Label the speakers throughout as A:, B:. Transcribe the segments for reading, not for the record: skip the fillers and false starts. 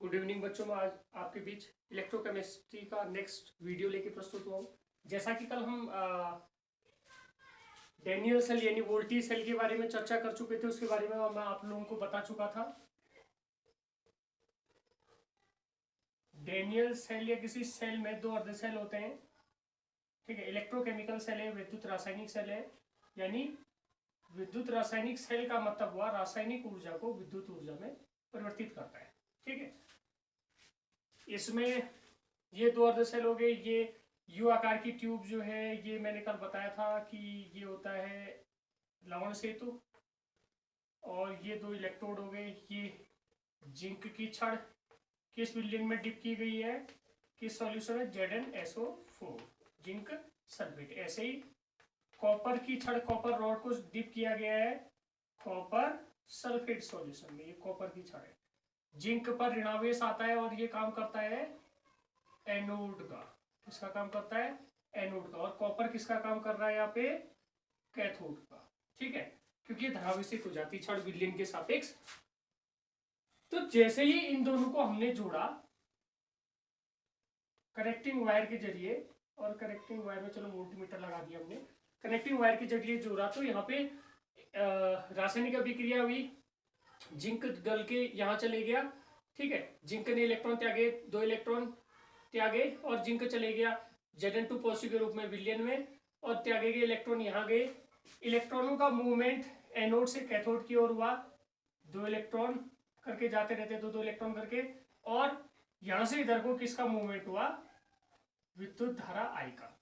A: Good evening बच्चों। में आज आपके बीच इलेक्ट्रोकेमिस्ट्री का नेक्स्ट वीडियो लेके प्रस्तुत हुआ हूँ। जैसा कि कल हम डैनियल सेल यानी वोल्टी सेल के बारे में चर्चा कर चुके थे, उसके बारे में मैं आप लोगों को बता चुका था। डैनियल सेल या किसी सेल में दो अर्ध सेल होते हैं, ठीक है। इलेक्ट्रोकेमिकल सेल है, विद्युत रासायनिक सेल है। यानी विद्युत रासायनिक सेल का मतलब हुआ रासायनिक ऊर्जा को विद्युत ऊर्जा में परिवर्तित करता है, ठीक है। इसमें ये दो अर्ध सेल हो गए। ये यू आकार की ट्यूब जो है, ये मैंने कल बताया था कि ये होता है लवण सेतु। और ये दो इलेक्ट्रोड हो गए। ये जिंक की छड़ किस विलयन में डिप की गई है, किस सॉल्यूशन है, ZnSO4 जिंक सल्फेट। ऐसे ही कॉपर की छड़, कॉपर रॉड को डिप किया गया है कॉपर सल्फेट सॉल्यूशन में। ये कॉपर की छड़ है। जिंक पर ऋणावेश आता है और ये काम करता है एनोड का। किसका काम करता है? एनोड का। और कॉपर किसका काम कर रहा है यहाँ पे? कैथोड का, ठीक है। क्योंकि ये धरावेशित हो जाती छड़ विलयन के सापेक्ष। तो जैसे ही इन दोनों को हमने जोड़ा कनेक्टिंग वायर के जरिए, और कनेक्टिंग वायर में चलो वोल्टमीटर लगा दिया हमने, कनेक्टिंग वायर के जरिए जोड़ा, तो यहाँ पे रासायनिक अभिक्रिया हुई। जिंक गल के यहाँ चले गया, ठीक है। जिंक ने इलेक्ट्रॉन त्यागे, 2 इलेक्ट्रॉन त्यागे, और जिंक चले गया Zn2 पॉजिटिव के रूप में विलयन में, और त्यागे गए इलेक्ट्रॉन यहाँ गए। इलेक्ट्रॉनों का मूवमेंट एनोड से कैथोड की ओर हुआ। 2 इलेक्ट्रॉन करके जाते रहते, 2 इलेक्ट्रॉन करके। और यहां से इधर को किसका मूवमेंट हुआ? विद्युत धारा आई का।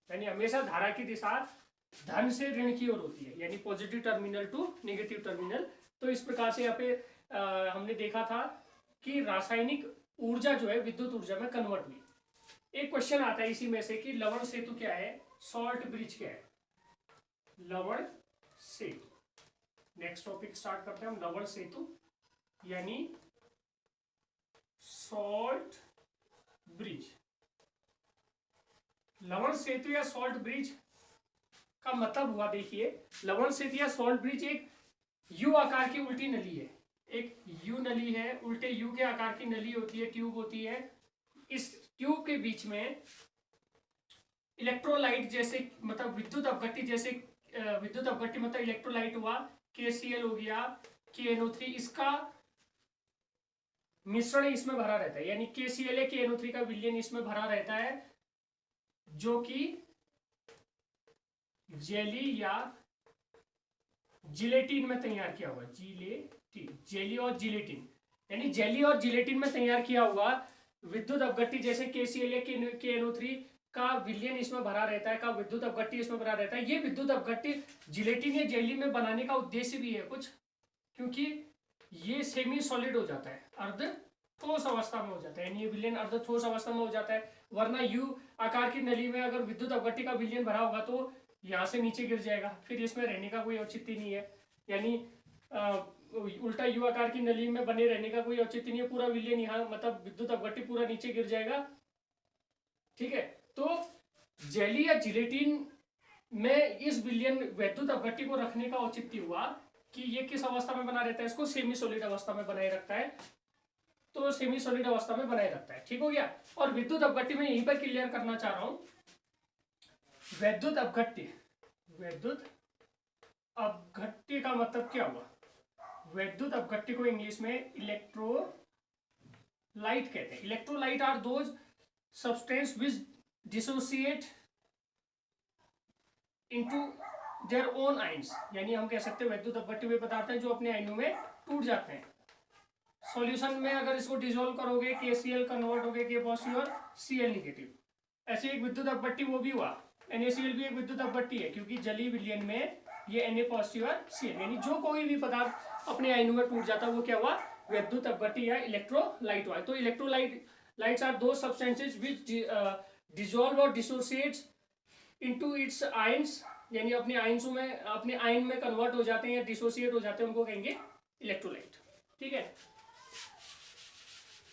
A: यानी हमेशा धारा की दिशा धन से ऋण की ओर होती है, यानी positive terminal to negative terminal. तो इस प्रकार से यहाँ पे हमने देखा था कि रासायनिक ऊर्जा जो है विद्युत ऊर्जा में कन्वर्ट हुई। एक क्वेश्चन आता है इसी में से कि लवण सेतु क्या है, सॉल्ट ब्रिज क्या है। लवण सेतु, नेक्स्ट टॉपिक स्टार्ट करते हैं हम। लवण सेतु यानी सॉल्ट ब्रिज। लवण सेतु या सॉल्ट ब्रिज का मतलब हुआ, देखिए, लवण सेतु या सॉल्ट ब्रिज एक यू आकार की उल्टी नली है। एक यू नली है, उल्टे यू के आकार की नली होती है, ट्यूब होती है। इस ट्यूब के बीच में इलेक्ट्रोलाइट जैसे, मतलब विद्युत अपघट्टी जैसे, विद्युत अपघट्टी मतलब इलेक्ट्रोलाइट हुआ, KCl हो गया, KNO3, इसका मिश्रण इसमें भरा रहता है। यानी KCl KNO3 का विलयन इसमें भरा रहता है, जो कि जेली या जिलेटिन में तैयार किया हुआ। जिलेटिन, जेली और जिलेटिन, यानी जेली और जिलेटिन में तैयार किया हुआ विद्युत अपघट्टी जैसे KCl या KNO3 का विलयन इसमें भरा रहता है, का विद्युत अपघट्टी इसमें भरा रहता है। ये विद्युत अपघट्टी जिलेटिन या जेली में बनाने का उद्देश्य भी है कुछ, क्योंकि ये सेमी सॉलिड हो जाता है, अर्ध ठोस अवस्था में हो जाता है। यानी ये विलयन अर्ध ठोस अवस्था में हो जाता है। वरना यू आकार की नली में अगर विद्युत अपघट्टी का विलयन भरा होगा तो यहाँ से नीचे गिर जाएगा, फिर इसमें रहने का कोई औचित्य नहीं है। यानी उल्टा यू आकार की नली में बने रहने का कोई औचित्य नहीं है। पूरा विलयन यहाँ, मतलब विद्युत अपघट्टी पूरा नीचे गिर जाएगा, ठीक है। तो जेली या जिलेटिन में इस विलयन विद्युत अपघट्टी को रखने का औचित्य हुआ कि ये किस अवस्था में बना रहता है, इसको सेमी सॉलिड अवस्था में बनाए रखता है। तो सेमी सॉलिड अवस्था में बनाए रखता है, ठीक हो गया। और विद्युत अपघट्टी में यहीं पर क्लियर करना चाह रहा हूं, विद्युत अपघट्टी, विद्युत अपघट्टी का मतलब क्या हुआ? विद्युत अपघट्टी को इंग्लिश में इलेक्ट्रोलाइट कहते हैं। Electrolyte are those substance which dissociate into their own ions. यानी हम कह सकते हैं विद्युत अपघट्टी वे पदार्थ हैं जो अपने आयनों में टूट जाते हैं। सॉल्यूशन में अगर इसको डिसॉल्व करोगे, KCl कन्वर्ट हो गया K पॉजिटिव और Cl नेगेटिव। ऐसे एक विद्युत अपघट्टी वो भी हुआ। NaCl भी एक विद्युत अपघट्टी है, क्योंकि जली विलयन में ये Na पॉजिटिव और Cl, यानी जो कोई भी पदार्थ अपने आयनों में टूट जाता है वो क्या हुआ? विद्युत अपघट्टी या इलेक्ट्रोलाइट हुआ। तो इलेक्ट्रोलाइट्स आर दो सब्सटेंसेज विच डिसॉल्व और डिसोसिएट्स इनटू इट्स आयंस, यानी अपने आयंसों में, अपने आयन में कन्वर्ट हो जाते हैं या डिसोसिएट हो जाते हैं, उनको कहेंगे इलेक्ट्रोलाइट, ठीक है।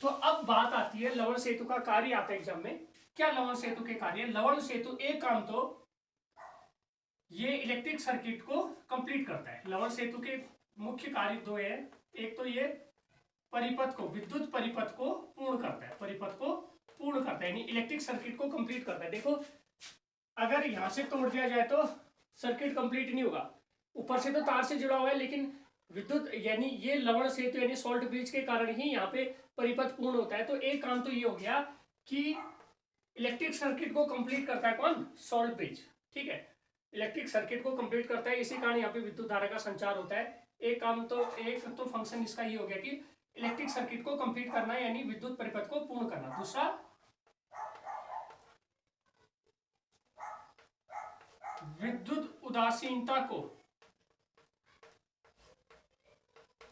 A: तो अब बात आती है लवण सेतु का कार्य आता है एग्जाम में। क्या लवण सेतु के कार्य? लवण सेतु एक काम तो ये इलेक्ट्रिक सर्किट को कंप्लीट करता है। लवण सेतु के मुख्य कार्य दो है। एक तो ये परिपथ को, विद्युत परिपथ को पूर्ण करता है, परिपथ को पूर्ण करता है, यानी इलेक्ट्रिक सर्किट को कंप्लीट करता है। देखो अगर यहां से तोड़ दिया जाए तो सर्किट कंप्लीट नहीं होगा, ऊपर से तो तार से जुड़ा हुआ है, लेकिन विद्युत यानी ये लवण सेतु यानी सॉल्ट ब्रिज के कारण ही यहाँ पे परिपथ पूर्ण होता है। तो एक काम तो ये हो गया कि इलेक्ट्रिक सर्किट को कंप्लीट करता है कौन, सॉल्ट ब्रिज, ठीक है, इलेक्ट्रिक सर्किट को कंप्लीट करता है, इसी कारण यहाँ पे विद्युत धारा का संचार होता है। एक तो फंक्शन इसका ये हो गया कि इलेक्ट्रिक सर्किट को कंप्लीट करना है, यानी विद्युत परिपथ को पूर्ण करना। दूसरा, विद्युत उदासीनता को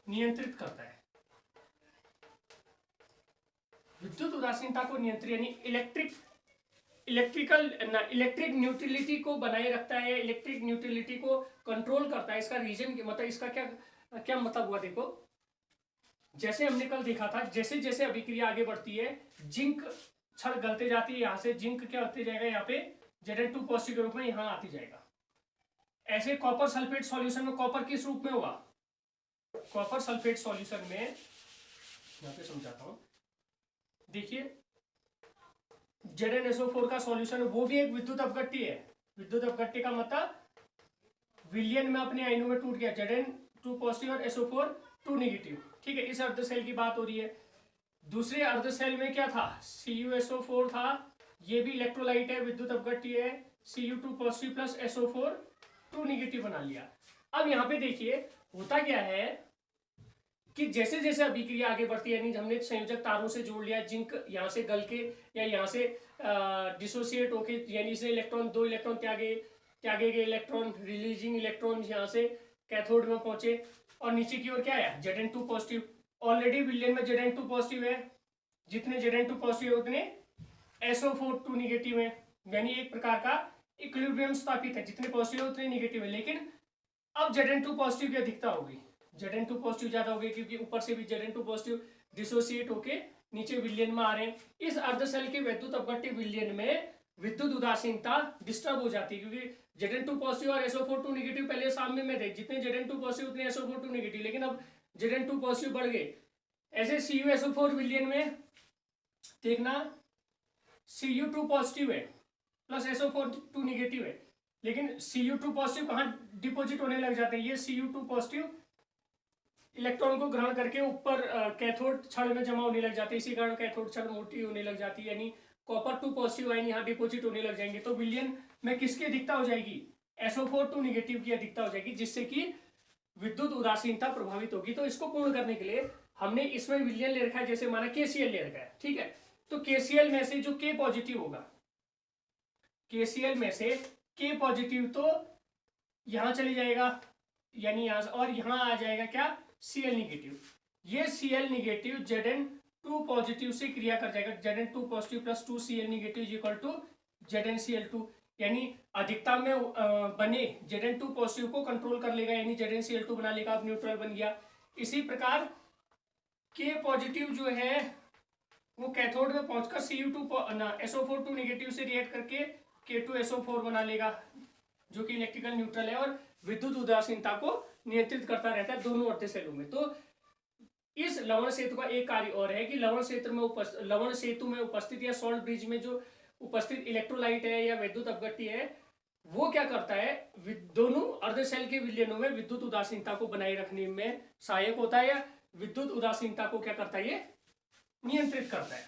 A: नियंत्रित करता है, विद्युत उदासीनता को नियंत्रित यानी इलेक्ट्रिक न्यूट्रलिटी को बनाए रखता है, इलेक्ट्रिक न्यूट्रलिटी को कंट्रोल करता है। इसका रीजन मतलब इसका क्या मतलब हुआ, देखो जैसे हमने कल देखा था, जैसे जैसे अभिक्रिया आगे बढ़ती है जिंक छड़ गलते जाती है, यहां से जिंक क्या होते जाएगा, यहाँ पे Zn2 पॉजिटिव के रूप में यहां आती जाएगा। ऐसे कॉपर सल्फेट सॉल्यूशन में कॉपर किस रूप में होगा, कॉपर सल्फेट सॉल्यूशन में यहां पे समझाता हूं, देखिए ZnSO4 का सॉल्यूशन वो भी एक विद्युत अपघट्टी है। विद्युत अपघट्टी का मतलब विलयन में अपने आयनों में टूट गया, Zn2 पॉजिटिव और SO4 2 नेगेटिव, ठीक है, इस अर्ध सेल की बात हो रही है। दूसरे अर्ध सेल में क्या था, CuSO4 था, ये भी इलेक्ट्रोलाइट है, विद्युत अपघट्टी है, Cu2 positive plus SO4 2 negative बना लिया। अब यहाँ पे देखिए होता क्या है कि जैसे जैसे अभिक्रिया आगे बढ़ती है, यानी हमने संयोजक तारों से जोड़ लिया, जिंक यहाँ से गल के या यहाँ से डिसोसिएट होके, यानी इसने इलेक्ट्रॉन 2 इलेक्ट्रॉन त्यागे गए इलेक्ट्रॉन, रिलीजिंग इलेक्ट्रॉन यहाँ से कैथोड में पहुंचे, और नीचे की ओर क्या है, Zn2 पॉजिटिव। ऑलरेडी विलयन में Zn2 पॉजिटिव है, जितने Zn2 पॉजिटिव है उतने SO4 2 नेगेटिव है, यानी एक प्रकार का इक्विलिब्रियम स्थापित है, जितने पॉजिटिव है उतने नेगेटिव है। लेकिन अब Zn2 पॉजिटिव की अधिकता होगी, Zn2 पॉजिटिव ज्यादा हो गई, क्योंकि ऊपर से भी Zn2 पॉजिटिव डिसोसिएट होके नीचे विलयन में आ रहे हैं। इस अर्ध सेल के विद्युत अपघट्य विलयन में विद्युत उदासीनता डिस्टर्ब हो जाती है, क्योंकि Zn2 पॉजिटिव और SO4 2 नेगेटिव पहले सामने में थे, जितने Zn2 पॉजिटिव उतने SO4 2 नेगेटिव, लेकिन अब Zn2 पॉजिटिव बढ़ गए। ऐसे CuSO4 विलयन में देखना Cu2 पॉजिटिव है प्लस SO4 2 नेगेटिव है, लेकिन Cu2 पॉजिटिव कहाँ डिपोजिट होने लग जाते हैं, ये Cu2 पॉजिटिव इलेक्ट्रॉन को ग्रहण करके ऊपर कैथोड छड़ में जमा होने लग जाते हैं, इसी कारण कैथोड छड़ मोटी होने लग जाती है, यानी कॉपर 2 पॉजिटिव आयन यहाँ डिपोजिट होने लग जाएंगे। तो विलयन में किसकी अधिकता हो जाएगी, SO4 2 नेगेटिव की अधिकता हो जाएगी, जिससे कि विद्युत उदासीनता प्रभावित होगी। तो इसको पूर्ण करने के लिए हमने इसमें विलयन ले रखा है, जैसे माना KCl ले रखा है, ठीक है। तो KCl में से जो K पॉजिटिव होगा, KCl में से K पॉजिटिव तो यहां चले जाएगा, यानी यहां, और यहां आ जाएगा क्या, Cl निगेटिव। ये Cl निगेटिव Zn2 पॉजिटिव से क्रिया कर जाएगा, Zn2 positive plus 2 Cl negative is equal to ZnCl2, यानी अधिकता में बने Zn2 पॉजिटिव को कंट्रोल कर लेगा, यानी ZnCl2 बना लेगा, अब न्यूट्रल बन गया। इसी प्रकार K पॉजिटिव जो है वो कैथोड में पहुंचकर SO4 2 नेगेटिव से रिएक्ट करके K2SO4 बना लेगा, जो कि इलेक्ट्रिकल न्यूट्रल है और विद्युत उदासीनता को नियंत्रित करता रहता है दोनों अर्ध सेलों में। तो इस लवण सेतु का एक कार्य और है कि लवण सेतु में उपस्थित या सॉल्ट ब्रिज में जो उपस्थित इलेक्ट्रोलाइट है या विद्युत अपघट्य है, वो क्या करता है, दोनों अर्ध सेल के विलयनों में विद्युत उदासीनता को बनाए रखने में सहायक होता है, या विद्युत उदासीनता को क्या करता है, ये नियंत्रित करता है।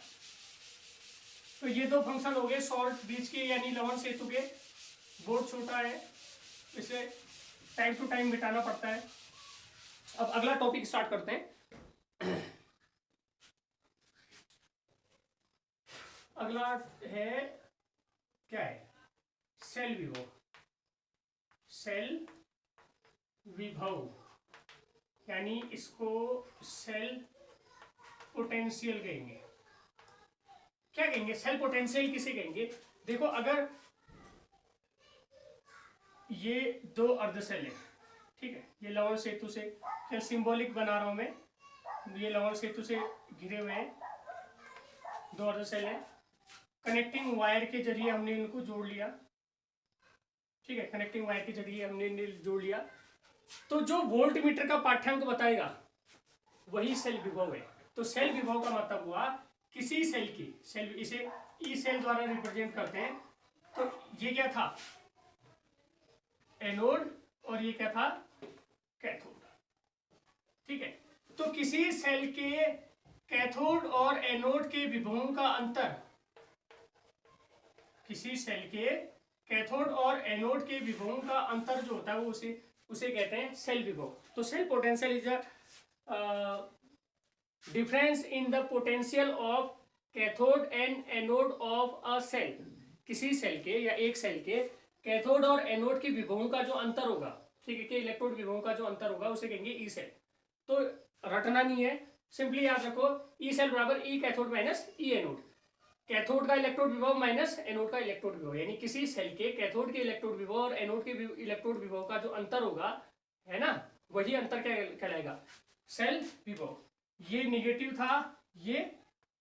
A: तो ये दो फंक्शन हो गए सॉल्ट ब्रिज के यानी लवण सेतु के। बोर्ड छोटा है, इसे टाइम टू टाइम मिटाना पड़ता है। अब अगला टॉपिक स्टार्ट करते हैं। अगला है क्या है, सेल विभव। सेल विभव यानी इसको सेल पोटेंशियल कहेंगे। क्या कहेंगे, सेल पोटेंशियल किसे कहेंगे, देखो अगर ये दो अर्ध सेल है, ठीक है, ये लवण सेतु से क्या सिंबॉलिक बना रहा हूं मैं, ये लवण सेतु से घिरे हुए हैं दो अर्ध सेल है, कनेक्टिंग वायर के जरिए हमने इनको जोड़ लिया, ठीक है, कनेक्टिंग वायर के जरिए हमने जोड़ लिया। तो जो वोल्ट मीटर का पाठ्यांक बताएगा वही सेल विभव है, तो सेल विभव का मतलब हुआ किसी सेल की, सेल इसे ई सेल द्वारा रिप्रेजेंट करते हैं। तो ये क्या था, एनोड, और ये क्या था, कैथोड। ठीक है, तो किसी सेल के कैथोड और एनोड के विभवों का अंतर, किसी सेल के कैथोड और एनोड के विभवों का अंतर जो होता है वो उसे कहते हैं सेल विभव। तो cell potential is a difference in the potential of cathode and anode of a cell. किसी सेल के या एक सेल के कैथोड और एनोड के विभवों का जो अंतर होगा, ठीक है, कि इलेक्ट्रोड विभवों का जो अंतर होगा उसे कहेंगे ई सेल। तो रटना नहीं है, सिंपली याद रखो ई सेल बराबर ई cathode minus E anode. Cathode का इलेक्ट्रोड विभव माइनस एनोड का इलेक्ट्रोड विभव, यानी किसी सेल के कैथोड के इलेक्ट्रोड विभव और एनोड के इलेक्ट्रोड विभव का जो अंतर होगा, है ना, वही अंतर क्या कहलाएगा, सेल विभव। ये नेगेटिव था, ये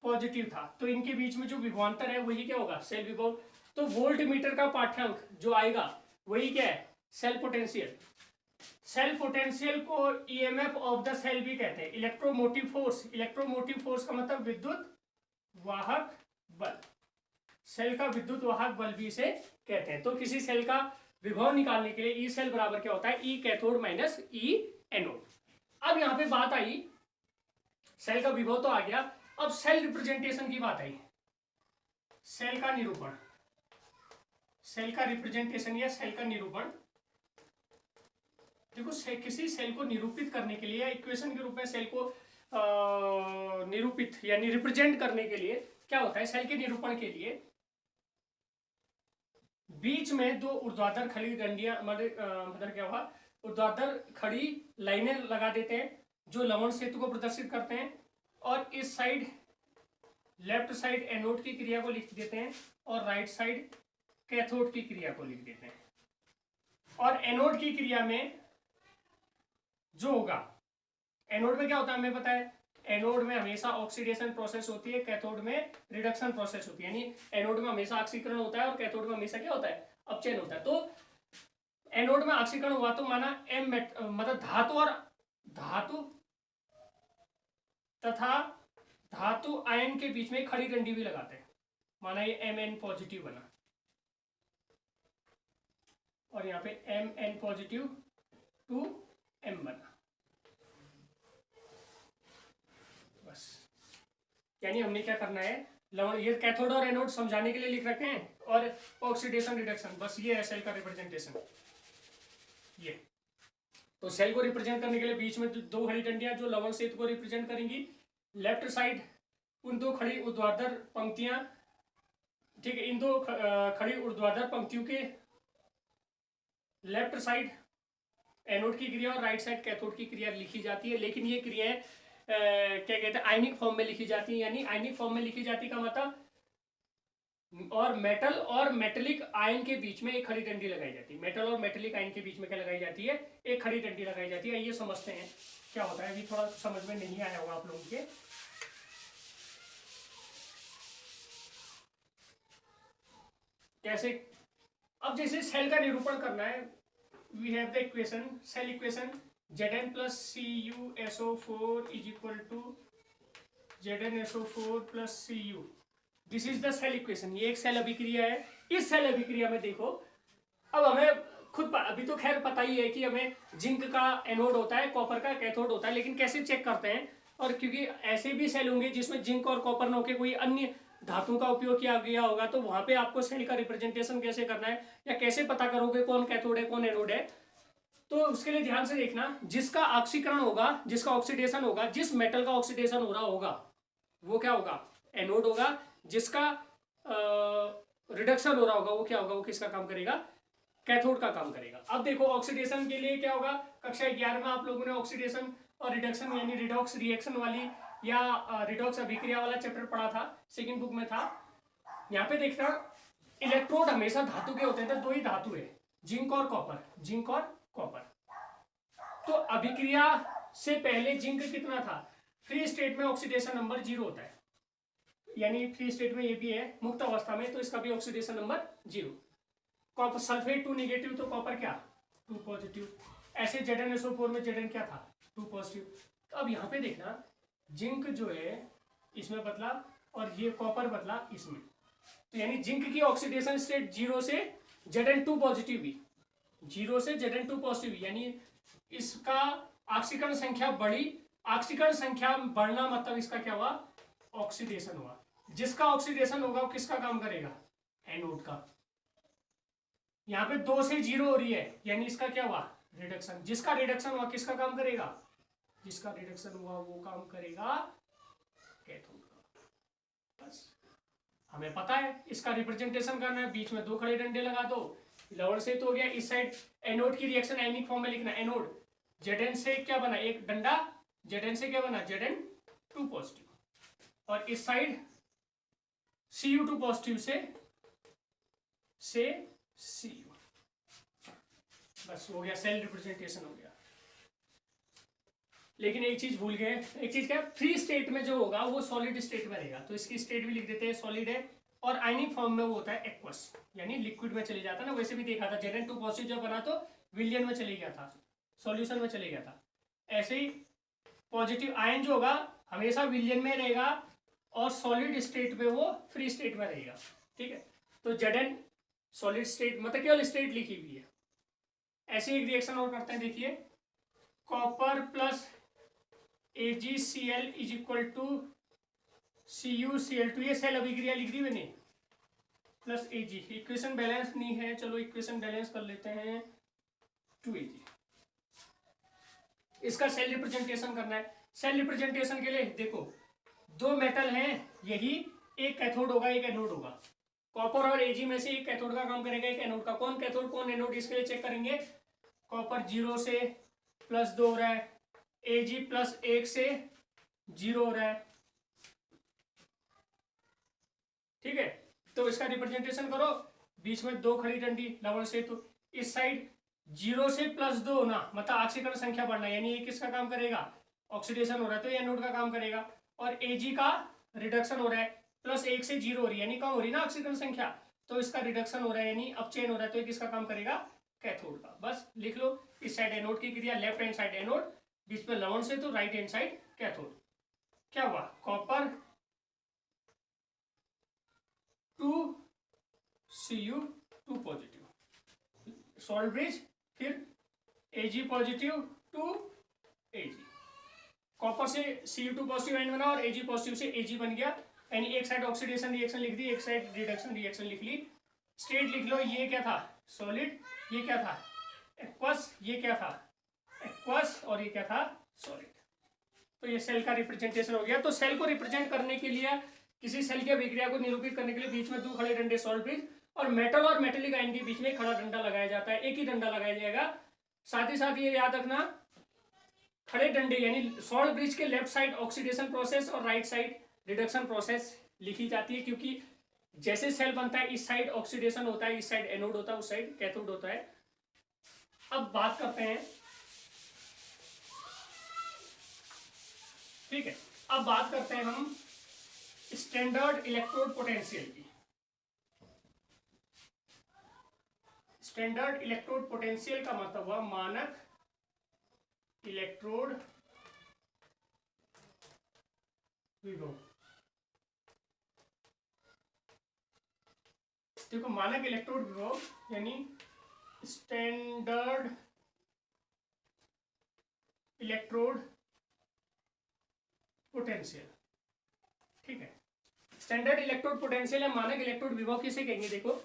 A: पॉजिटिव था, तो इनके बीच में जो विभवांतर है वही क्या होगा, सेल विभव। तो वोल्ट मीटर का पाठ्यांक जो आएगा वही क्या है, सेल पोटेंशियल। सेल पोटेंशियल को ईएमएफ ऑफ द सेल भी कहते हैं। इलेक्ट्रोमोटिव फोर्स, इलेक्ट्रोमोटिव फोर्स का मतलब विद्युत वाहक बल, सेल का विद्युत वाहक बल भी इसे कहते हैं। तो किसी सेल का विभव निकालने के लिए ई सेल बराबर क्या होता है, ई कैथोड माइनस ई एनोड। अब यहां पे बात आई, सेल का विभव तो आ गया, अब सेल रिप्रेजेंटेशन की बात आई। सेल का निरूपण, सेल का रिप्रेजेंटेशन या सेल का निरूपण। देखो किसी सेल को निरूपित करने के लिए, इक्वेशन के रूप में सेल को निरूपित यानी रिप्रेजेंट करने के लिए क्या होता है, सेल के निरूपण के लिए बीच में दो ऊर्ध्वाधर खड़ी डंडियां, मतलब क्या हुआ, ऊर्ध्वाधर खड़ी लाइनें लगा देते हैं जो लवण सेतु को प्रदर्शित करते हैं, और इस साइड लेफ्ट साइड एनोड की क्रिया को लिख देते हैं और राइट साइड कैथोड की क्रिया को लिख देते हैं। और एनोड की क्रिया में जो होगा, एनोड में क्या होता है हमें पता है, एनोड में हमेशा ऑक्सीडेशन प्रोसेस होती है, कैथोड में रिडक्शन प्रोसेस होती है, यानी एनोड में हमेशा ऑक्सीकरण होता है और कैथोड में हमेशा क्या होता है, अपचयन होता है। तो एनोड में ऑक्सीकरण हुआ तो माना एम मतलब धातु तथा धातु आयन के बीच में खड़ी डंडी भी लगाते हैं, माना ये Mn पॉजिटिव बना और यहाँ पे Mn पॉजिटिव टू M बना, बस। यानी हमने क्या करना है, लवण, ये कैथोड और एनोड समझाने के लिए लिख रखे हैं, और ऑक्सीडेशन रिडक्शन, बस ये है सेल का रिप्रेजेंटेशन। ये तो सेल को रिप्रेजेंट करने के लिए बीच में दो खड़ी डंडियां जो लवण सेतु को रिप्रेजेंट करेंगी, लेफ्ट साइड उन दो खड़ी ऊर्ध्वाधर पंक्तियां, ठीक है, इन दो खड़ी ऊर्ध्वाधर पंक्तियों के लेफ्ट साइड एनोड की क्रिया और राइट साइड कैथोड की क्रिया लिखी जाती है। लेकिन ये क्रियाएं क्या कहते हैं, आयनिक फॉर्म में लिखी जाती है, यानी आयनिक फॉर्म में लिखी जाती का मतलब, और मेटल और मेटेलिक आयन के बीच में एक खड़ी डंडी लगाई जाती है। मेटल और मेटेलिक आयन के बीच में क्या लगाई जाती है, एक खड़ी डंडी लगाई जाती है। ये समझते हैं क्या होता है, अभी थोड़ा समझ में नहीं आया होगा आप लोगों के। कैसे, अब जैसे सेल का निरूपण करना है, we have the equation, cell equation Zn plus CuSO4 is equal to ZnSO4 plus Cu। This is the cell equation. ये एक सेल अभिक्रिया है। इस सेल अभिक्रिया में देखो, अब हमें खुद अभी तो खैर पता ही है कि हमें जिंक का एनोड होता है, कॉपर का कैथोड होता है, लेकिन कैसे चेक करते हैं, और क्योंकि ऐसे भी सेल होंगे जिसमें जिंक और कॉपर न होकर कोई अन्य धातु का उपयोग किया गया होगा, तो वहां पे आपको सेल का रिप्रेजेंटेशन कैसे करना है या कैसे पता करोगे कौन कैथोड है कौन एनोड है। तो उसके लिए ध्यान से देखना, जिसका ऑक्सीकरण होगा, जिसका ऑक्सीडेशन होगा, जिस मेटल का ऑक्सीडेशन हो रहा होगा वो क्या होगा, एनोड होगा। जिसका रिडक्शन हो रहा होगा वो क्या होगा, वो किसका काम करेगा, कैथोड का काम करेगा। अब देखो ऑक्सीडेशन के लिए क्या होगा, कक्षा 11 में आप लोगों ने ऑक्सीडेशन और रिडक्शन यानी रिडॉक्स रिएक्शन वाली या रिडॉक्स अभिक्रिया वाला चैप्टर पढ़ा था, सेकंड बुक में था। यहाँ पे देखना, इलेक्ट्रोड हमेशा धातु के होते हैं, तो दो ही धातु है, जिंक और कॉपर, जिंक और कॉपर। तो अभिक्रिया से पहले जिंक कितना था, फ्री स्टेट में ऑक्सीडेशन नंबर 0 होता है, यानी फ्री स्टेट में ये भी है मुक्त अवस्था में, तो इसका भी oxidation number 0। Copper sulphate 2 negative, तो कॉपर क्या 2 पॉजिटिव। ऐसे ZnSO4 में Zn क्या था 2 पॉजिटिव। तो अब यहाँ पे देखना, जिंक जो है इसमें बदला और ये कॉपर बदला इसमें, तो यानी जिंक की ऑक्सीडेशन स्टेट 0 से Zn2 पॉजिटिव भी, 0 से Zn2 पॉजिटिव, यानी इसका ऑक्सीकरण संख्या बढ़ी। ऑक्सीकरण संख्या बढ़ना मतलब इसका क्या हुआ, ऑक्सीडेशन हुआ। जिसका ऑक्सीडेशन होगा वो किसका काम करेगा, एनोड का। यहाँ पे 2 से 0 हो रही है, यानी इसका क्या हुआ, रिडक्शन। जिसका रिडक्शन हुआ किसका काम करेगा, जिसका रिडक्शन हुआ वो काम करेगा कैथोड का। बस हमें पता है इसका रिप्रेजेंटेशन करना है, बीच में 2 खड़े डंडे लगा दो, लवण से तो हो गया। इस साइड एनोड की रिएक्शन आयनिक फॉर्म में लिखना, एनोड Zn से क्या बना, एक डंडा, Zn से क्या बना, Zn2 पॉजिटिव, और इस साइड Cu2 पॉजिटिव से Cu। बस हो गया, सेल रिप्रेजेंटेशन हो गया। लेकिन एक चीज भूल गए, एक चीज क्या, फ्री स्टेट में जो होगा वो सॉलिड स्टेट में रहेगा, तो इसकी स्टेट भी लिख देते हैं सॉलिड है, और आयनिक फॉर्म में वो होता है एक्वस, यानी लिक्विड में चले जाता है ना। वैसे भी देखा था Zn2 पॉजिटिव जब बना तो विलियन में चले गया था, सॉल्यूशन में चले गया था। ऐसे ही पॉजिटिव आयन जो होगा हमेशा विलियन में रहेगा, और सॉलिड स्टेट में वो फ्री स्टेट में रहेगा, ठीक है। तो Zn सॉलिड स्टेट मतलब केवल स्टेट लिखी हुई है। ऐसे एक रिएक्शन और करते हैं, देखिए, copper plus AgCl is equal to CuCl2, ये सेल अभिक्रिया लिख दी मैंने, प्लस Ag। इक्वेशन बैलेंस नहीं है, चलो इक्वेशन बैलेंस कर लेते हैं, 2Ag। इसका सेल रिप्रेजेंटेशन करना है। सेल रिप्रेजेंटेशन के लिए देखो, 2 मेटल हैं, यही एक कैथोड होगा एक एनोड होगा। कॉपर और Ag में से एक कैथोड का काम करेगा, एक एनोड का। कौन कैथोड कौन एनोड, इसके लिए चेक करेंगे। कॉपर 0 से +2 हो रहा है, Ag +1 से 0 हो रहा है, ठीक है। तो इसका रिप्रेजेंटेशन करो, बीच में 2 खड़ी डंडी लवण से, तो इस साइड 0 से +2 होना मतलब ऑक्सीकरण संख्या बढ़ना, यानी ये किसका काम करेगा, ऑक्सीडेशन हो रहा है, तो ये एनोड का काम करेगा। और Ag का रिडक्शन हो रहा है, +1 से 0 हो रही है, यानी कम हो रही है ना ऑक्सीकरण संख्या, तो इसका रिडक्शन हो रहा है, यानी अपचयन हो रहा है, तो ये किसका काम करेगा, कैथोड का। बस लिख लो, इस साइड एनोड की क्रिया, लेफ्ट हैंड साइड एनोड, बीच में लवण से, तो राइट हैंड साइड कैथोड। क्या हुआ, copper 2 Cu2 positive, salt bridge, फिर Ag पॉजिटिव 2 Ag, कॉपर से Cu2 पॉजिटिव आयन बना और Ag पॉजिटिव से Ag बन गया, यानी एक साइड ऑक्सीडेशन रिएक्शन लिख दी, एक साइड रिडक्शन रिएक्शन लिख ली। स्टेट लिख लो, ये क्या था, सॉलिड, ये क्या था, एक्वस, ये क्या था, एक्वस, और ये क्या था, सॉलिड। तो ये सेल का रिप्रेजेंटेशन हो गया। तो सेल को रिप्रेजेंट करने के लिए, किसी सेल की अभिक्रिया को निरूपित करने के लिए बीच में 2 खड़े डंडे सॉल्ट ब्रिज, और मेटल और मेटेलिक आयन के बीच में एक खड़ा डंडा लगाया जाता है, एक ही डंडा लगाया जाएगा। साथ ही साथ ये याद रखना, खड़े डंडे यानी सॉल्ट ब्रिज के लेफ्ट साइड ऑक्सीडेशन प्रोसेस और राइट साइड रिडक्शन प्रोसेस लिखी जाती है, क्योंकि जैसे सेल बनता है इस साइड ऑक्सीडेशन होता है, इस साइड एनोड होता है, उस साइड कैथोड होता है। अब बात करते हैं, ठीक है, अब बात करते हैं हम स्टैंडर्ड इलेक्ट्रोड पोटेंशियल की। स्टैंडर्ड इलेक्ट्रोड पोटेंशियल का मतलब हुआ मानक इलेक्ट्रोड विभव। देखो, मानक इलेक्ट्रोड विभव यानी स्टैंडर्ड इलेक्ट्रोड पोटेंशियल, ठीक है। स्टैंडर्ड इलेक्ट्रोड पोटेंशियल या मानक इलेक्ट्रोड विभव किसे कहेंगे, देखो,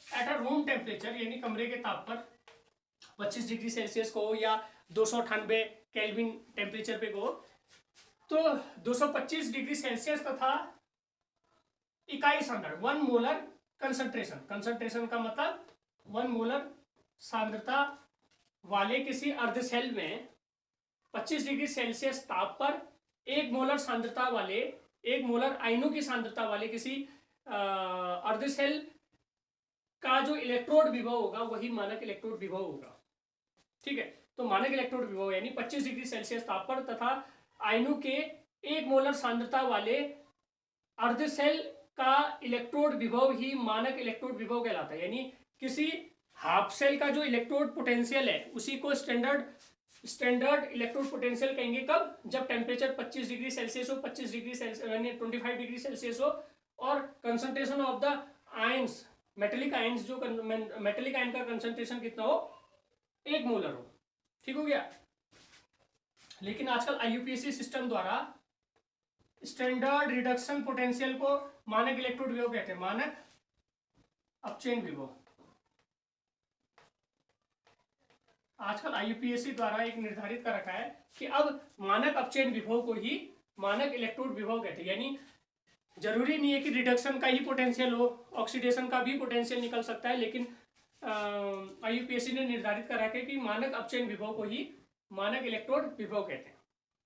A: एट अ रूम टेम्परेचर यानी कमरे के ताप पर 25 डिग्री सेल्सियस को या 298 केल्विन टेम्परेचर पे को, तो 225 डिग्री सेल्सियस तथा इकाई सांद्रता 1 मोलर कंसंट्रेशन, कंसंट्रेशन का मतलब 1 मोलर सांद्रता वाले किसी अर्ध सेल में 25 डिग्री सेल्सियस ताप पर 1 मोलर सांद्रता वाले, 1 मोलर आयनों की सांद्रता वाले किसी अर्ध सेल का जो इलेक्ट्रोड विभव होगा वही मानक इलेक्ट्रोड विभव होगा, ठीक है। तो मानक इलेक्ट्रोड विभव यानी 25 डिग्री सेल्सियस ताप पर तथा आयनों के 1 मोलर सांद्रता वाले अर्ध सेल का इलेक्ट्रोड विभव ही मानक इलेक्ट्रोड विभव कहलाता है। यानी किसी हाफ सेल का जो इलेक्ट्रोड पोटेंशियल है उसी को स्टैंडर्ड स्टैंडर्ड इलेक्ट्रोड पोटेंशियल कहेंगे कब, जब टेम्परेचर 25 डिग्री सेल्सियस हो, 25 डिग्री सेल्सियस यानी 25 डिग्री सेल्सियस हो, और concentration of the ions, metallic ions, जो मेटेलिक आयन का कंसंट्रेशन कितना हो, 1 मोलर हो। ठीक हो गया। लेकिन आजकल आईयूपीएसी सिस्टम द्वारा स्टैंडर्ड रिडक्शन पोटेंशियल को मानक इलेक्ट्रोड विभव कहते हैं, मानक अपचयन विभव। आजकल आईयूपीएसी द्वारा एक निर्धारित कर रखा है कि अब मानक अपचयन विभव को ही मानक इलेक्ट्रोड विभव कहते हैं। यानी जरूरी नहीं है कि रिडक्शन का ही पोटेंशियल हो, ऑक्सीडेशन का भी पोटेंशियल निकल सकता है, लेकिन आईयूपीएसी ने निर्धारित कर रखा है कि मानक अपचयन विभव को ही मानक इलेक्ट्रोड विभव कहते हैं।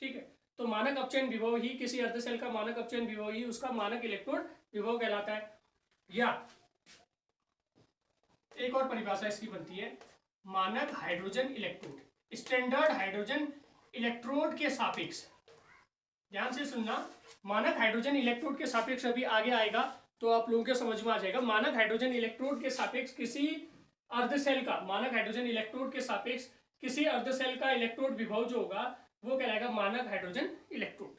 A: ठीक है, तो मानक अपचयन विभव ही, किसी अर्धसेल का मानक अपचयन विभव ही उसका मानक इलेक्ट्रोड विभव कहलाता है। या एक और परिभाषा इसकी बनती है, मानक hydrogen electrode, standard hydrogen electrode के सापेक्ष। ध्यान से सुनना, मानक हाइड्रोजन इलेक्ट्रोड के सापेक्ष अभी आगे आएगा तो आप लोगों के समझ में आ जाएगा। मानक हाइड्रोजन इलेक्ट्रोड के सापेक्ष किसी अर्धसेल का, मानक हाइड्रोजन इलेक्ट्रोड के सापेक्ष किसी अर्धसेल का इलेक्ट्रोड विभव जो होगा वो कहलाएगा मानक हाइड्रोजन इलेक्ट्रोड।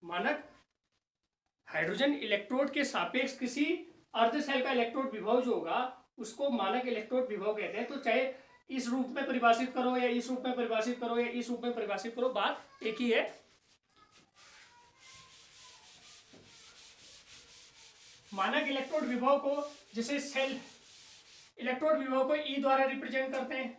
A: मानक हाइड्रोजन इलेक्ट्रोड के सापेक्ष किसी अर्धसेल का इलेक्ट्रोड विभव जो होगा उसको मानक इलेक्ट्रोड विभव कहते हैं। तो चाहे इस रूप में परिभाषित करो या इस रूप में परिभाषित करो या इस रूप में परिभाषित करो, बात एक ही है। मानक इलेक्ट्रोड विभव को, जैसे सेल इलेक्ट्रोड विभव को ई द्वारा रिप्रेजेंट करते हैं,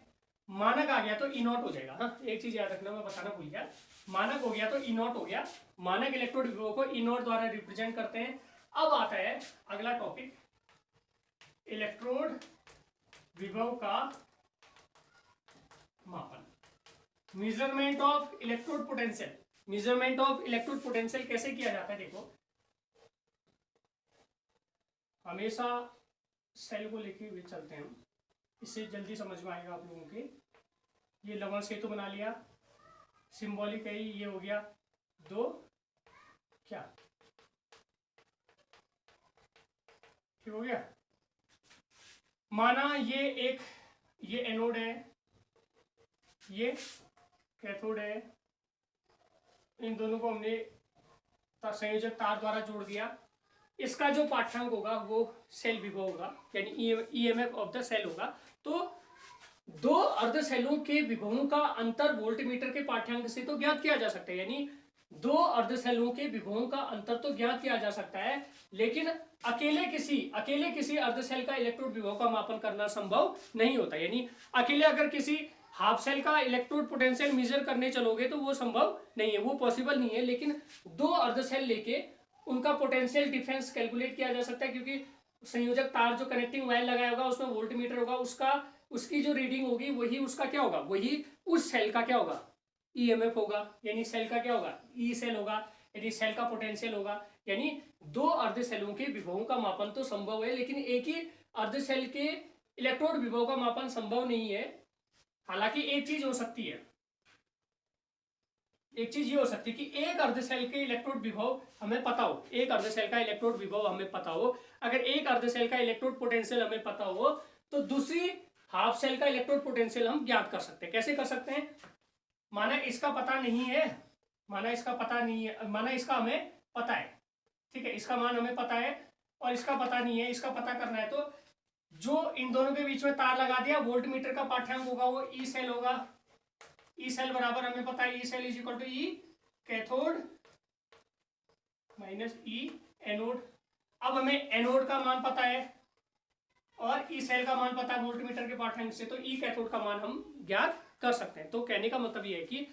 A: मानक आ गया तो ई नॉट हो जाएगा। हाँ, एक चीज याद रखना, मैं बताना भूल गया, मानक हो गया तो ई नॉट हो गया। मानक इलेक्ट्रोड विभव को ई नॉट द्वारा रिप्रेजेंट करते हैं। अब आता है अगला टॉपिक, इलेक्ट्रोड विभव का मापन, measurement of electrode potential. Measurement of electrode potential कैसे किया जाता है? देखो, हमेशा सेल को लेके हुए चलते हैं, इससे जल्दी समझ में आएगा आप लोगों के। ये लवण सेतु बना लिया, सिंबॉलिक है, ये हो गया 2 क्या, ठीक हो गया। माना ये एनोड है, ये कैथोड है, इन दोनों को हमने संयोजक तार द्वारा जोड़ दिया। इसका जो पाठ्यांक होगा वो सेल विभव होगा, यानी ईएमएफ ऑफ द सेल होगा। तो 2 अर्धसेलों के विभवों का अंतर वोल्टमीटर के पाठ्यांक से तो ज्ञात किया जा सकता है, यानी 2 अर्धसेलों के विभवों का अंतर तो ज्ञात किया जा सकता है, लेकिन अकेले किसी अर्धसेल का इलेक्ट्रोड विभव का मापन करना संभव नहीं होता। यानी अकेले अगर किसी हाफ सेल का इलेक्ट्रोड पोटेंशियल मेजर करने चलोगे तो वो संभव नहीं है, वो पॉसिबल नहीं है। लेकिन 2 अर्धसेल लेके उनका पोटेंशियल डिफरेंस कैलकुलेट किया जा सकता है, क्योंकि संयोजक तार जो कनेक्टिंग वायर लगाया होगा उसमें वोल्टमीटर होगा, उसकी जो रीडिंग होगी वही उसका क्या होगा, वही उस सेल का क्या होगा, ईएमएफ होगा। यानी सेल का क्या होगा, ई सेल होगा, यानी सेल का पोटेंशियल होगा। यानी 2 अर्धसेलों के विभवों का मापन तो संभव है, लेकिन एक ही अर्धसेल के इलेक्ट्रोड विभव का मापन संभव नहीं है। हालांकि एक चीज हो सकती है, एक चीज ये हो सकती है कि एक अर्धसेल के इलेक्ट्रोड विभव हमें पता हो, एक अर्धसेल का इलेक्ट्रोड विभव हमें पता हो। अगर एक अर्धसेल का इलेक्ट्रोड पोटेंशियल हमें पता हो तो दूसरी हाफ सेल का इलेक्ट्रोड पोटेंशियल हम ज्ञात कर सकते हैं। कैसे कर सकते हैं? माना इसका पता नहीं है, माना इसका हमें पता है, ठीक है, इसका मान हमें पता है और इसका पता नहीं है, इसका पता करना है। तो जो इन दोनों के बीच में तार लगा दिया, वोल्टमीटर का पाठ्यांक होगा वो ई सेल होगा। ई सेल बराबर हमें पता है, E cell is equal to E cathode minus E anode. अब हमें एनोड का मान पता है और ई सेल का मान पता है वोल्टमीटर के पाठ्यांक से, तो ई कैथोड का मान हम ज्ञात कर सकते हैं। तो कहने का मतलब ये है कि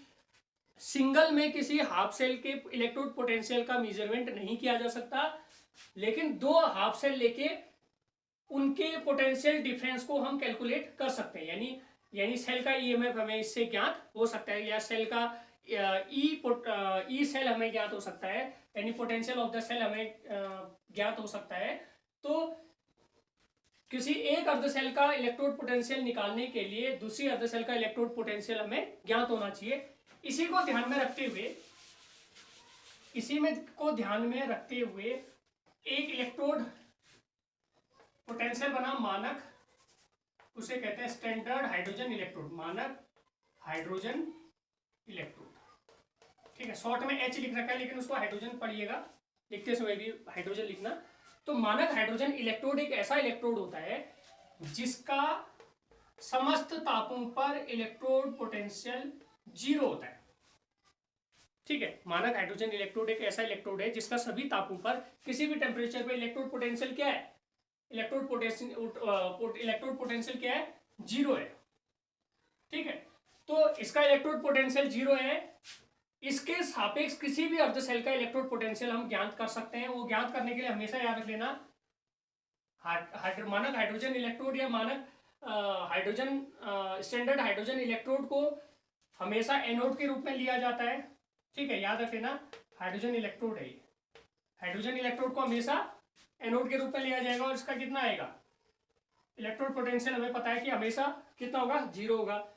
A: सिंगल में किसी हाफ सेल के इलेक्ट्रोड पोटेंशियल का मेजरमेंट नहीं किया जा सकता, लेकिन 2 हाफ सेल लेके उनके पोटेंशियल डिफरेंस को हम कैलकुलेट कर सकते हैं। यानी सेल का ईएमएफ हमें इससे ज्ञात हो सकता है, या सेल का ई सेल हमें ज्ञात हो सकता है, यानी पोटेंशियल ऑफ द सेल हमें ज्ञात हो सकता है। तो किसी एक अर्धसेल का इलेक्ट्रोड पोटेंशियल निकालने के लिए दूसरी अर्धसेल का इलेक्ट्रोड पोटेंशियल हमें ज्ञात होना चाहिए। इसी को ध्यान में रखते हुए एक इलेक्ट्रोड पोटेंशियल बना मानक, उसे कहते हैं स्टैंडर्ड हाइड्रोजन इलेक्ट्रोड, मानक हाइड्रोजन इलेक्ट्रोड, ठीक है। शॉर्ट में H लिख रखा है लेकिन उसको हाइड्रोजन पढ़िएगा, लिखते समय भी हाइड्रोजन लिखना। तो मानक हाइड्रोजन इलेक्ट्रोड एक ऐसा इलेक्ट्रोड होता है जिसका समस्त तापों पर इलेक्ट्रोड पोटेंशियल 0 होता है, ठीक है। मानक हाइड्रोजन इलेक्ट्रोड एक ऐसा इलेक्ट्रोड है जिसका सभी तापों पर किसी भी टेम्परेचर पर इलेक्ट्रोड पोटेंशियल क्या है, इलेक्ट्रोड पोटेंशियल क्या है, 0 है, ठीक है। तो इसका इलेक्ट्रोड पोटेंशियल 0 है, इसके सापेक्ष किसी भी अर्धशेल का इलेक्ट्रोड पोटेंशियल हम ज्ञात कर सकते हैं। वो ज्ञात करने के लिए हमेशा याद रख लेना मानक हाइड्रोजन इलेक्ट्रोड या मानक हाइड्रोजन स्टैंडर्ड हाइड्रोजन इलेक्ट्रोड को हमेशा एनोड के रूप में लिया जाता है, ठीक है। याद रख लेना हाइड्रोजन इलेक्ट्रोड है, हाइड्रोजन इलेक्ट्रोड को हमेशा एनोड के रूप में लिया जाएगा और इसका कितना आएगा, इलेक्ट्रोड पोटेंशियल हमें पता है कि हमेशा कितना होगा, 0 होगा।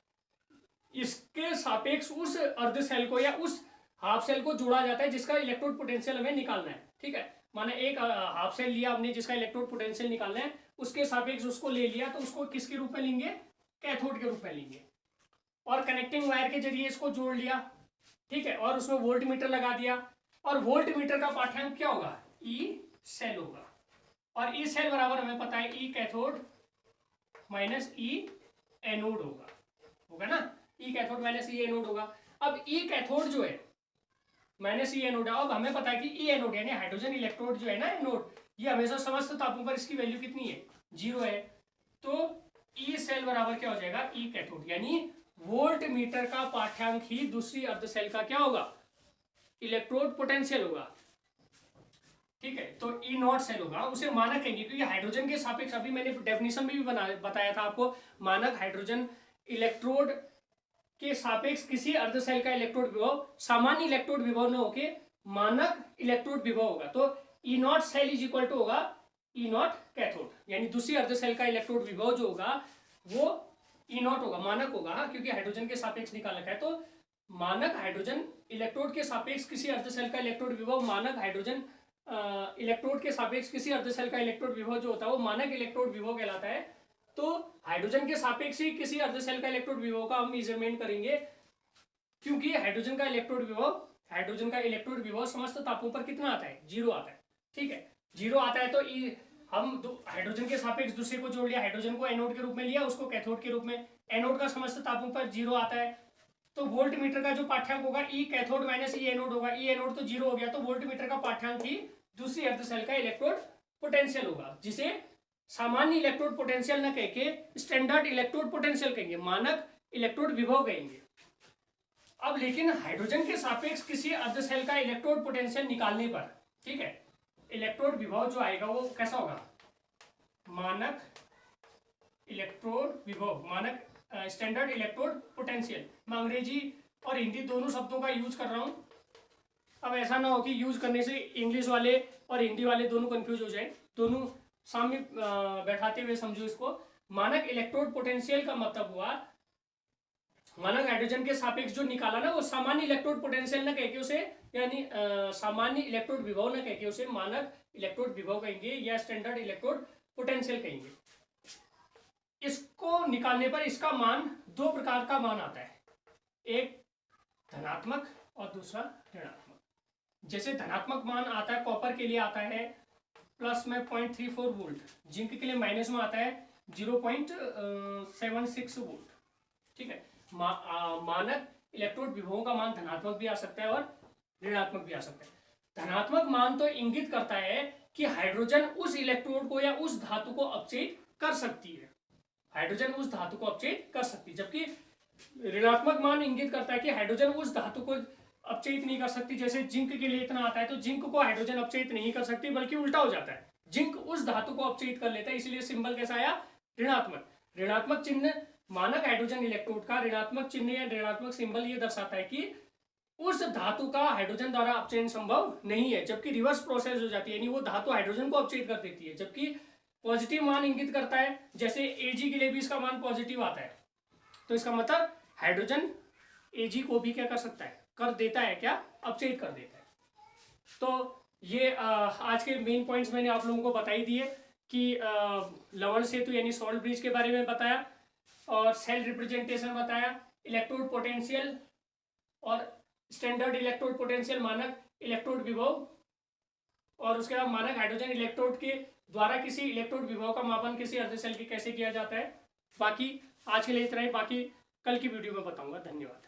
A: इसके सापेक्ष उस अर्ध सेल को या उस हाफ सेल को जोड़ा जाता है जिसका इलेक्ट्रोड पोटेंशियल हमें निकालना है, ठीक है। माने एक हाफ सेल लिया हमने जिसका इलेक्ट्रोड पोटेंशियल निकालना है, उसके सापेक्ष उसको ले लिया तो उसको किसके रूप में लेंगे, कैथोड के रूप में लेंगे, और कनेक्टिंग वायर के जरिए इसको जोड़ लिया, ठीक है। और उसमें वोल्ट मीटर लगा दिया, और वोल्ट मीटर का पाठ्यांक क्या होगा, ई सेल होगा, और ई सेल बराबर हमें पता है ई कैथोड माइनस ई एनोड होगा ना, ई कैथोड माइनस ई एनोड होगा। अब ई कैथोड जो है माइनस ई एनोड है, अब हमें पता है कि ई एनोड यानी हाइड्रोजन इलेक्ट्रोड जो है ना एनोड, ये हमेशा समस्त तापों पर इसकी वैल्यू कितनी है, 0 है। तो ई सेल बराबर क्या हो जाएगा, ई कैथोड, यानी वोल्ट मीटर का पाठ्यांक ही दूसरी अर्ध सेल का क्या होगा, इलेक्ट्रोड पोटेंशियल होगा, ठीक है। तो ई नॉट सेल होगा, उसे मानक कहेंगे क्योंकि हाइड्रोजन के सापेक्ष, अभी मैंने डेफिनेशन में भी बताया था आपको, मानक हाइड्रोजन इलेक्ट्रोड के सापेक्ष किसी अर्ध सेल का इलेक्ट्रोड विभव सामान्य इलेक्ट्रोड विभव न होके मानक इलेक्ट्रोड विभव होगा। तो E naught cell is equal to होगा ई नॉट कैथोड, यानी दूसरी अर्ध सेल का इलेक्ट्रोड विभव जो होगा वो ई नॉट होगा, मानक होगा, क्योंकि हाइड्रोजन के सापेक्ष निकाल रखा है। तो मानक हाइड्रोजन इलेक्ट्रोड के सापेक्ष किसी अर्ध सेल का इलेक्ट्रोड विभव, मानक हाइड्रोजन इलेक्ट्रोड के सापेक्ष किसी अर्ध सेल का इलेक्ट्रोड विभव जो होता है वो मानक इलेक्ट्रोड विभव कहलाता है। तो हाइड्रोजन के सापेक्ष ही किसी अर्ध सेल का इलेक्ट्रोड विभव का हम मेजरमेंट करेंगे, क्योंकि हाइड्रोजन का इलेक्ट्रोड विभव समस्त तापों पर कितना आता है, 0 आता है, ठीक है। 0 आता है तो हम हाइड्रोजन के सापेक्ष दूसरे को जोड़ लिया, हाइड्रोजन को एनोड के रूप में लिया, उसको कैथोड के रूप में, एनोड का समस्त तापों पर 0 आता है। तो वोल्ट मीटर का जो पाठ्यांक होगा ई कैथोड माइनस ई एनोड होगा, ई एनोड तो 0 हो गया, तो वोल्ट मीटर का पाठ्यांक ही दूसरी अर्ध सेल का इलेक्ट्रोड पोटेंशियल होगा, जिसे सामान्य इलेक्ट्रोड पोटेंशियल न कह के स्टैंडर्ड इलेक्ट्रोड पोटेंशियल कहेंगे, मानक इलेक्ट्रोड विभव कहेंगे। अब लेकिन हाइड्रोजन के सापेक्ष किसी अर्ध सेल का इलेक्ट्रोड पोटेंशियल निकालने पर, ठीक है, इलेक्ट्रोड विभव जो आएगा वो कैसा होगा, मानक इलेक्ट्रोड विभव, मानक स्टैंडर्ड इलेक्ट्रोड पोटेंशियल। मैं अंग्रेजी और हिंदी दोनों शब्दों का यूज कर रहा हूं, अब ऐसा ना हो कि यूज करने से इंग्लिश वाले और हिंदी वाले दोनों कंफ्यूज हो जाए, दोनों सामने बैठाते हुए समझो इसको। मानक इलेक्ट्रोड पोटेंशियल का मतलब हुआ मानक हाइड्रोजन के सापेक्ष जो निकाला ना वो सामान्य इलेक्ट्रोड पोटेंशियल न कह के उसे, यानी सामान्य इलेक्ट्रोड विभव न कह के उसे मानक इलेक्ट्रोड विभव कहेंगे या स्टैंडर्ड इलेक्ट्रोड पोटेंशियल कहेंगे। इसको निकालने पर इसका मान 2 प्रकार का मान आता है, एक धनात्मक और दूसरा ऋणात्मक। जैसे धनात्मक मान आता है कॉपर के लिए आता है प्लस में 0.34 वोल्ट, जिंक के लिए माइनस में आता है 0.76 वोल्ट, ठीक है। मानक इलेक्ट्रोड विभवों का मान धनात्मक भी आ सकता है और ऋणात्मक भी आ सकता है। धनात्मक मान तो इंगित करता है कि हाइड्रोजन उस इलेक्ट्रोड को या उस धातु को अपचयित कर सकती है, हाइड्रोजन उस धातु को अपचयित कर सकती है, जबकि ऋणात्मक मान इंगित करता है कि हाइड्रोजन उस धातु को अपचयित नहीं कर सकती। जैसे जिंक के लिए इतना आता है तो जिंक को हाइड्रोजन अपचयित नहीं कर सकती, बल्कि उल्टा हो जाता है, जिंक उस धातु को अपचयित कर लेता है, इसलिए सिंबल कैसा आया, ऋणात्मक। ऋणात्मक चिन्ह मानक हाइड्रोजन इलेक्ट्रोड का ऋणात्मक चिन्ह या ऋणात्मक सिंबल ये दर्शाता है कि उस धातु का हाइड्रोजन द्वारा अपचयन संभव नहीं है, जबकि रिवर्स प्रोसेस हो जाती है, यानी वो धातु हाइड्रोजन को अपचयित कर देती है। जबकि पॉजिटिव मान इंगित करता है, जैसे Ag के लिए भी इसका मान पॉजिटिव आता है, तो इसका मतलब हाइड्रोजन Ag को भी क्या कर सकता है, कर देता है, क्या अपचयित कर देता है। तो ये आज के मेन पॉइंट्स मैंने आप लोगों को बता ही दिए कि लवण सेतु यानी सॉल्ट ब्रिज के बारे में बताया और सेल रिप्रेजेंटेशन बताया, इलेक्ट्रोड पोटेंशियल और स्टैंडर्ड इलेक्ट्रोड पोटेंशियल मानक इलेक्ट्रोड विभव, और उसके बाद मानक हाइड्रोजन इलेक्ट्रोड के द्वारा किसी इलेक्ट्रोड विभव का मापन किसी अर्धशैल की कैसे किया जाता है। बाकी आज के लिए इतना ही, बाकी कल की वीडियो में बताऊंगा। धन्यवाद।